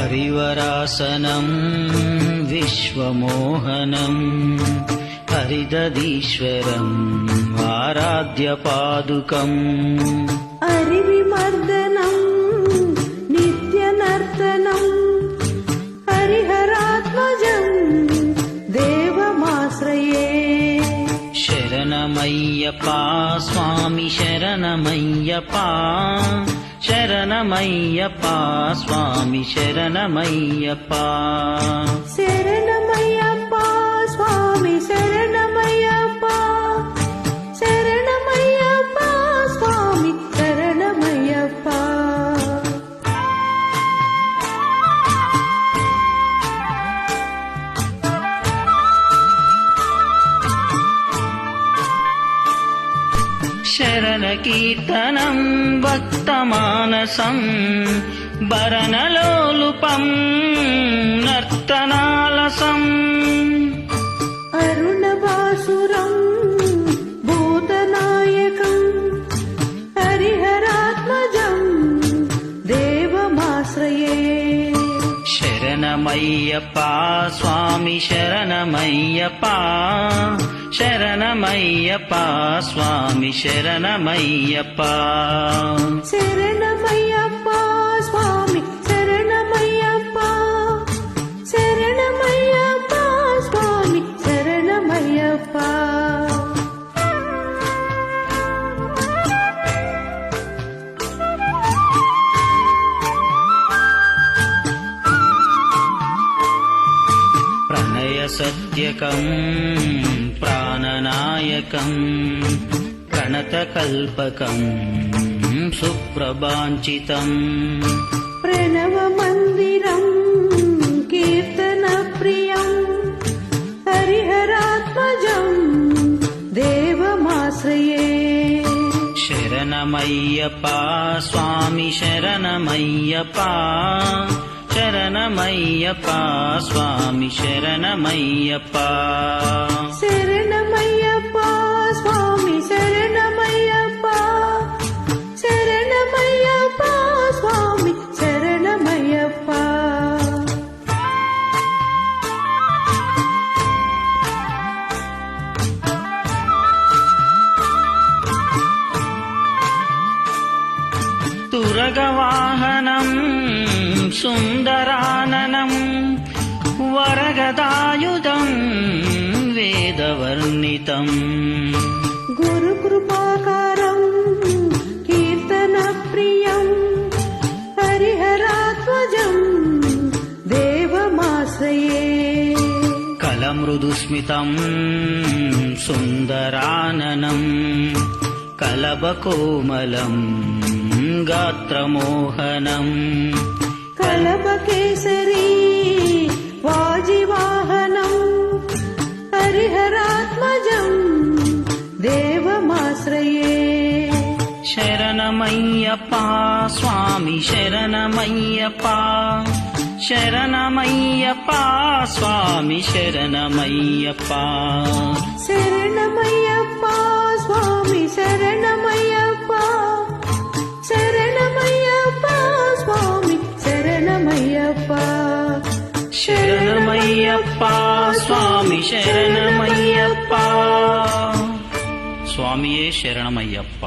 హరివరాసనం విశ్వమోహనం హరిదదీశ్వరం ఆరాధ్యపాదుకం హరివిమర్దనం నిత్యనర్తనం హరిహరాత్మజం దేవమాశ్రయే. శరణమయ్యప్పా స్వామి శరణమయ్యప్పా శరణమయ్యప్పా స్వామి శరణమయ్యప్పా శరణమయ్యప్పా స్వామి శరణమయ్యప్పా శరణమయ్యప్పా స్వామి శరణమయ్యప్పా. శరణ కీర్తనం భక్తమానసం భరణలోలుపం నర్తనాలసం అరుణభాసురం భూతనాయకం హరిహరాత్మజం దేవమాశ్రయే. శరణమయ్యప్పా స్వామి శరణమయ్యప్పా శరణమయ్యప్పా స్వామి శరణమయ్యప్పా శరణమయ్యప్పా స్వామి శరణమయ్యప్పా శరణమయ్యప్పా స్వామి శరణమయ్యప్పా. ప్రణయ సత్యకం ప్రాణనాయకం ప్రణతకల్పకం సుప్రభాంచితం ప్రణవమందిరం కీర్తనప్రియం హరిహరాత్మజం దేవమాశ్రయే. శరణమయ్యప్పా స్వామి శరణమయ్యప్పా శరణమయ్యప్పా స్వామి శరణమయ్యప్పా శరణమయ్యప్పా స్వామి శరణమయ్యప్పా శరణమయ్యప్పా స్వామి శరణమయ్యప్పా. తురగవాహనం సుందరాననం వరగదాయుధం వేదవర్ణితం గురుకృపాకారం కీర్తనప్రియం హరిహరాత్మజం దేవమాశ్రయే. కలమృదుస్మితం సుందరాననం కలబకోమలం గాత్రమోహనం కలపకేసరీ వాజివాహనం హరిహరాత్మజం దేవమాశ్రయే. శరణమయ్యప్పా స్వామి శరణమయ్యప్పా శరణమయ్యప్పా స్వామి శరణమయ్యప్పా శరణమయ్యప్పా స్వామి శరణమయ్యప్పా శరణమయ్యప్పా స్వామి శరణమయ్యప్పా శరణమయ్యప్పా స్వామి శరణమయ్యప్పా స్వామియే శరణమయ్యప్ప.